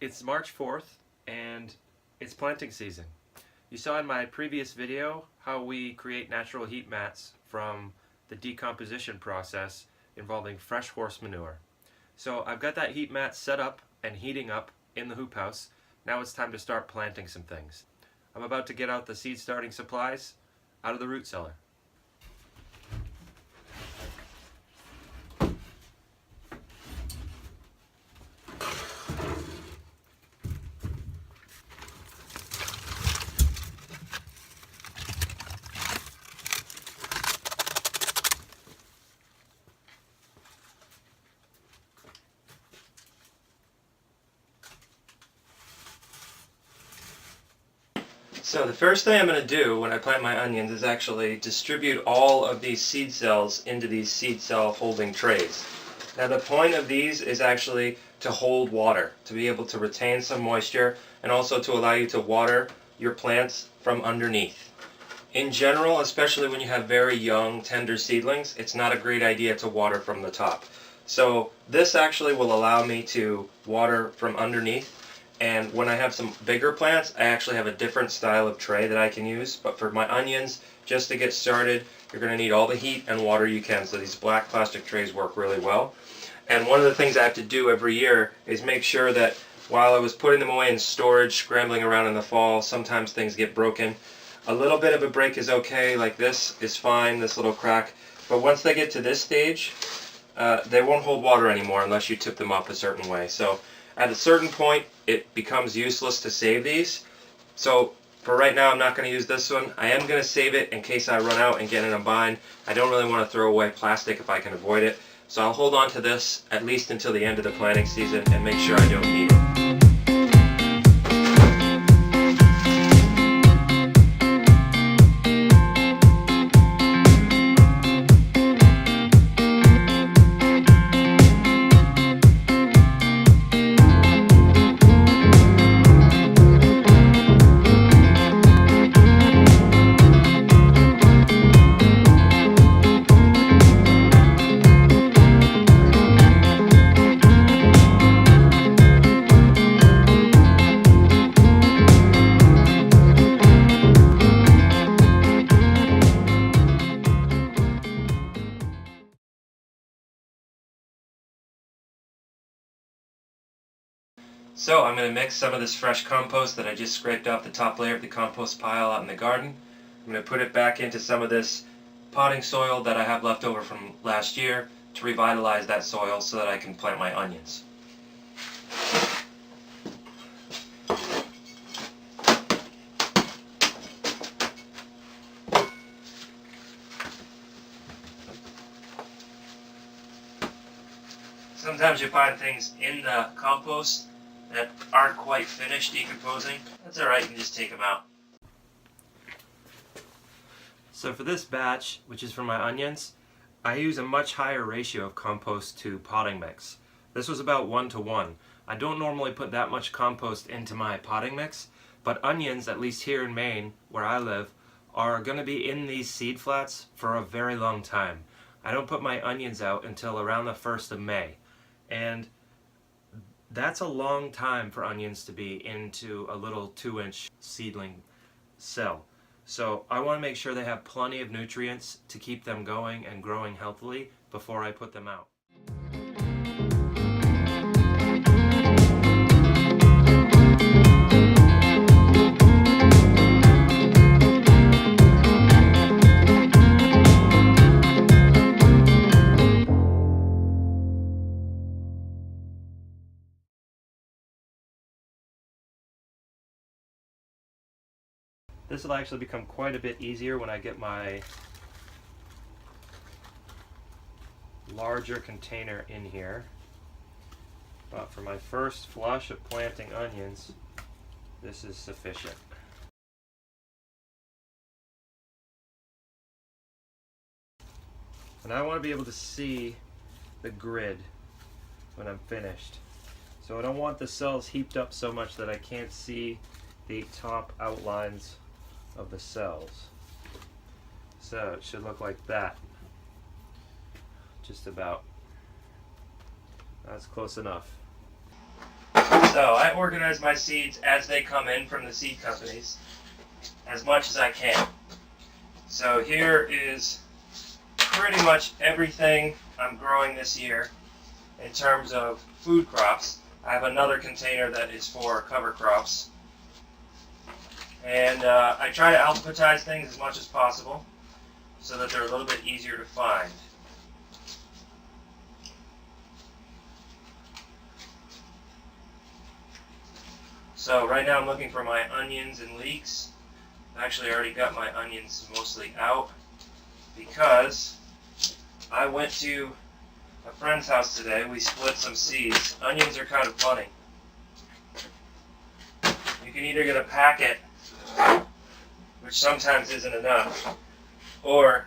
It's March 4th and it's planting season. You saw in my previous video how we create natural heat mats from the decomposition process involving fresh horse manure. So I've got that heat mat set up and heating up in the hoop house. Now it's time to start planting some things. I'm about to get out the seed starting supplies out of the root cellar. So the first thing I'm going to do when I plant my onions is actually distribute all of these seed cells into these seed cell holding trays. Now the point of these is actually to hold water, to be able to retain some moisture, and also to allow you to water your plants from underneath. In general, especially when you have very young, tender seedlings, it's not a great idea to water from the top. So this actually will allow me to water from underneath. And when I have some bigger plants, I actually have a different style of tray that I can use. But for my onions, just to get started, you're going to need all the heat and water you can. So these black plastic trays work really well. And one of the things I have to do every year is make sure that while I was putting them away in storage, scrambling around in the fall, sometimes things get broken. A little bit of a break is okay, like this is fine, this little crack. But once they get to this stage, they won't hold water anymore unless you tip them up a certain way. So at a certain point, it becomes useless to save these. So for right now, I'm not going to use this one. I am going to save it in case I run out and get in a bind. I don't really want to throw away plastic if I can avoid it. So I'll hold on to this at least until the end of the planting season and make sure I don't need it. So I'm going to mix some of this fresh compost that I just scraped off the top layer of the compost pile out in the garden. I'm going to put it back into some of this potting soil that I have left over from last year to revitalize that soil so that I can plant my onions. Sometimes you find things in the compost that aren't quite finished decomposing. That's alright, you can just take them out. So for this batch, which is for my onions, I use a much higher ratio of compost to potting mix. This was about 1:1. I don't normally put that much compost into my potting mix, but onions, at least here in Maine, where I live, are going to be in these seed flats for a very long time. I don't put my onions out until around the 1st of May. And that's a long time for onions to be into a little 2-inch seedling cell. So I want to make sure they have plenty of nutrients to keep them going and growing healthily before I put them out. This will actually become quite a bit easier when I get my larger container in here. But for my first flush of planting onions, this is sufficient. And I want to be able to see the grid when I'm finished. So I don't want the cells heaped up so much that I can't see the top outlines of the cells. So it should look like that. Just about. That's close enough. So I organize my seeds as they come in from the seed companies as much as I can. So here is pretty much everything I'm growing this year in terms of food crops. I have another container that is for cover crops. And I try to alphabetize things as much as possible so that they're a little bit easier to find. So right now I'm looking for my onions and leeks. I've actually already got my onions mostly out because I went to a friend's house today. We split some seeds. Onions are kind of funny. You can either get a packet, which sometimes isn't enough, or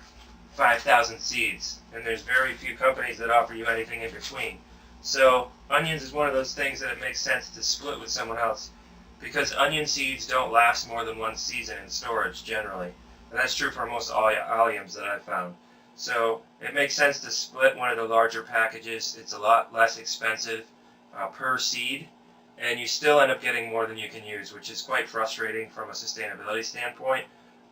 5,000 seeds. And there's very few companies that offer you anything in between. So onions is one of those things that it makes sense to split with someone else, because onion seeds don't last more than one season in storage generally. And that's true for most alliums that I've found. So it makes sense to split one of the larger packages. It's a lot less expensive per seed, and you still end up getting more than you can use, which is quite frustrating from a sustainability standpoint.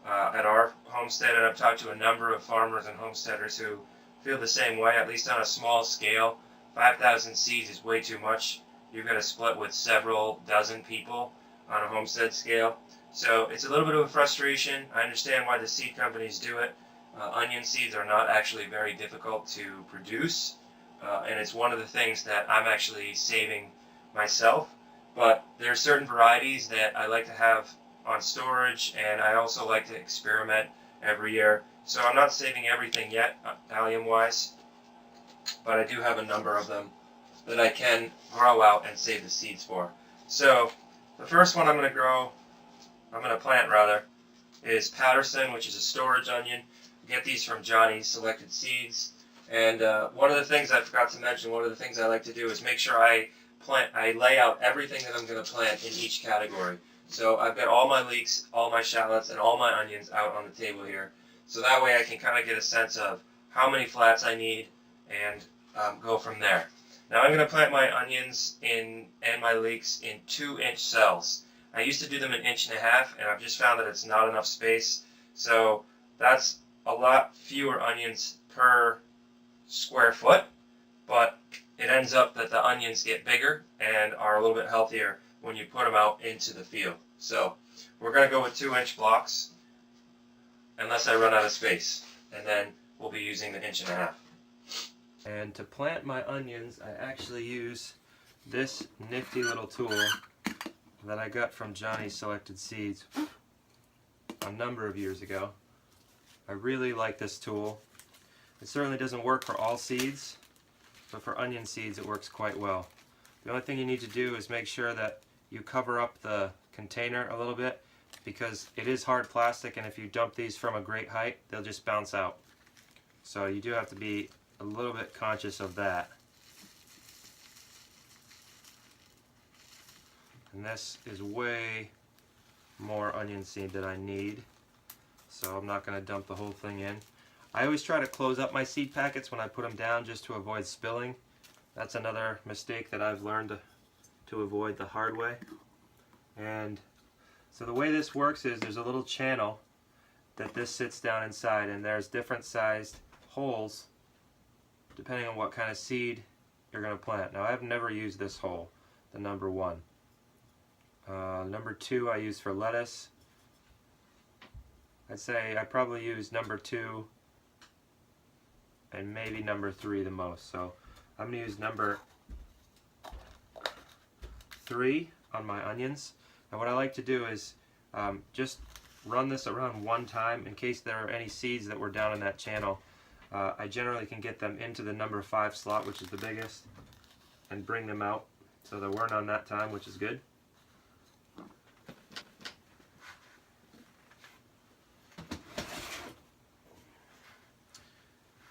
At our homestead, and I've talked to a number of farmers and homesteaders who feel the same way, at least on a small scale. 5,000 seeds is way too much. You're going to split with several dozen people on a homestead scale. So it's a little bit of a frustration. I understand why the seed companies do it. Onion seeds are not actually very difficult to produce, and it's one of the things that I'm actually saving myself. But there are certain varieties that I like to have on storage, and I also like to experiment every year. So I'm not saving everything yet, allium-wise, but I do have a number of them that I can grow out and save the seeds for. So the first one I'm going to plant rather, is Patterson, which is a storage onion. Get these from Johnny's Selected Seeds. And one of the things I forgot to mention, one of the things I like to do is make sure I lay out everything that I'm going to plant in each category. So I've got all my leeks, all my shallots, and all my onions out on the table here. So that way I can kind of get a sense of how many flats I need and go from there. Now I'm going to plant my onions and my leeks in 2-inch cells. I used to do them 1.5 inches, and I've just found that it's not enough space. So that's a lot fewer onions per square foot, but it ends up that the onions get bigger and are a little bit healthier when you put them out into the field. So we're going to go with 2-inch blocks unless I run out of space, and then we'll be using the 1.5 inches. And to plant my onions, I actually use this nifty little tool that I got from Johnny's Selected Seeds a number of years ago. I really like this tool. It certainly doesn't work for all seeds, but for onion seeds it works quite well. The only thing you need to do is make sure that you cover up the container a little bit, because it is hard plastic, and if you dump these from a great height, they'll just bounce out. So you do have to be a little bit conscious of that. And this is way more onion seed than I need, so I'm not going to dump the whole thing in. I always try to close up my seed packets when I put them down just to avoid spilling. That's another mistake that I've learned to avoid the hard way. And so the way this works is there's a little channel that this sits down inside, and there's different sized holes depending on what kind of seed you're going to plant. Now I've never used this hole, the number 1. Number 2 I use for lettuce. I'd say I probably use number 2 and maybe number 3 the most. So I'm going to use number 3 on my onions. And what I like to do is just run this around one time in case there are any seeds that were down in that channel. I generally can get them into the number 5 slot, which is the biggest, and bring them out. So there were none that time, which is good.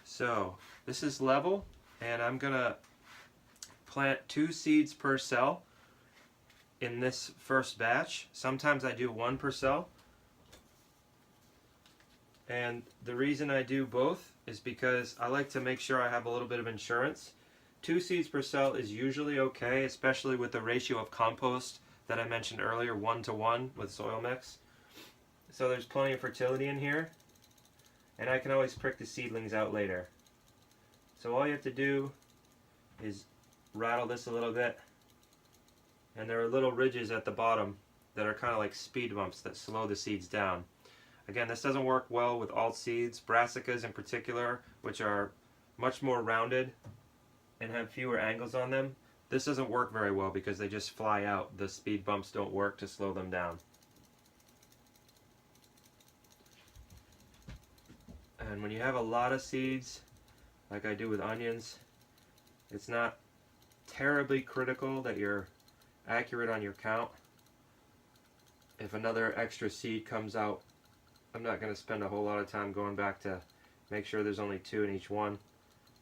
So this is level, and I'm going to plant 2 seeds per cell in this first batch. Sometimes I do 1 per cell. And the reason I do both is because I like to make sure I have a little bit of insurance 2 seeds per cell is usually okay, especially with the ratio of compost that I mentioned earlier, 1-to-1 with soil mix. So there's plenty of fertility in here, and I can always prick the seedlings out later. So all you have to do is rattle this a little bit, and there are little ridges at the bottom that are kind of like speed bumps that slow the seeds down. Again, this doesn't work well with alt seeds, brassicas in particular, which are much more rounded and have fewer angles on them. This doesn't work very well because they just fly out. The speed bumps don't work to slow them down. And when you have a lot of seeds, like I do with onions, it's not terribly critical that you're accurate on your count. If another extra seed comes out, I'm not going to spend a whole lot of time going back to make sure there's only 2 in each one,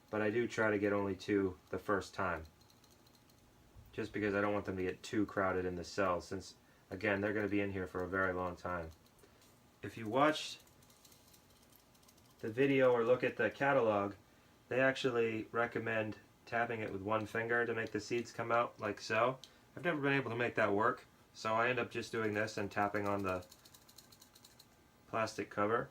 but I do try to get only 2 the first time, just because I don't want them to get too crowded in the cells, since again they're going to be in here for a very long time. If you watch the video or look at the catalog, they actually recommend tapping it with one finger to make the seeds come out like so. I've never been able to make that work, so I end up just doing this and tapping on the plastic cover.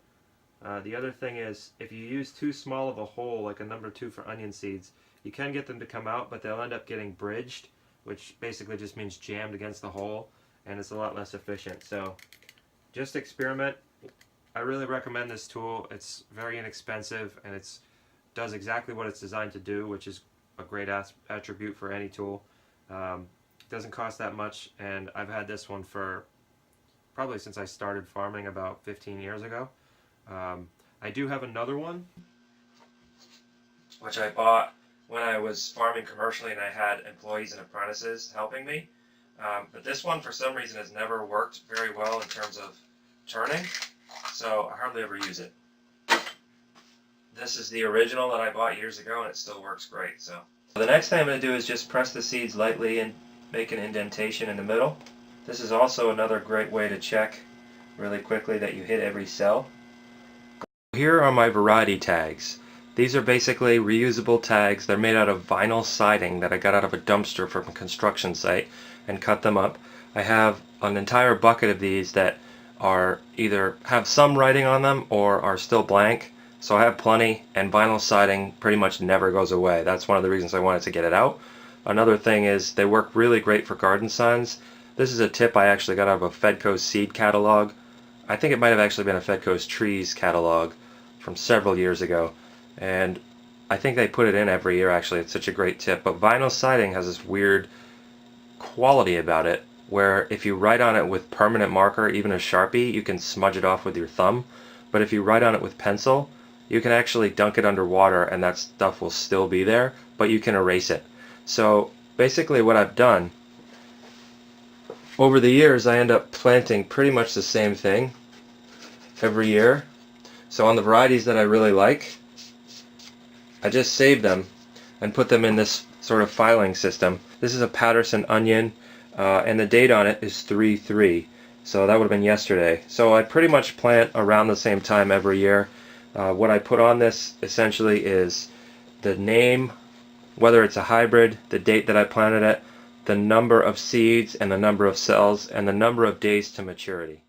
The other thing is, if you use too small of a hole, like a number 2 for onion seeds, you can get them to come out, but they'll end up getting bridged, which basically just means jammed against the hole, and it's a lot less efficient. So just experiment. I really recommend this tool. It's very inexpensive, and it does exactly what it's designed to do, which is a great attribute for any tool. Doesn't cost that much, and I've had this one for probably since I started farming about 15 years ago. I do have another one, which I bought when I was farming commercially and I had employees and apprentices helping me. But this one, for some reason, has never worked very well in terms of turning, so I hardly ever use it. This is the original that I bought years ago, and it still works great. So the next thing I'm going to do is just press the seeds lightly and make an indentation in the middle. This is also another great way to check really quickly that you hit every cell. Here are my variety tags. These are basically reusable tags. They're made out of vinyl siding that I got out of a dumpster from a construction site and cut them up. I have an entire bucket of these that are either have some writing on them or are still blank. So I have plenty, and vinyl siding pretty much never goes away. That's one of the reasons I wanted to get it out. Another thing is they work really great for garden signs. This is a tip I actually got out of a Fedco's seed catalog. I think it might have actually been a Fedco's trees catalog from several years ago, and I think they put it in every year. Actually, it's such a great tip. But vinyl siding has this weird quality about it where if you write on it with permanent marker, even a Sharpie, you can smudge it off with your thumb. But if you write on it with pencil, you can actually dunk it under water and that stuff will still be there, but you can erase it. So basically what I've done over the years, I end up planting pretty much the same thing every year. So on the varieties that I really like, I just save them and put them in this sort of filing system. This is a Patterson onion, and the date on it is 3/3. So that would have been yesterday. So I pretty much plant around the same time every year. What I put on this essentially is the name, whether it's a hybrid, the date that I planted it, the number of seeds and the number of cells, and the number of days to maturity.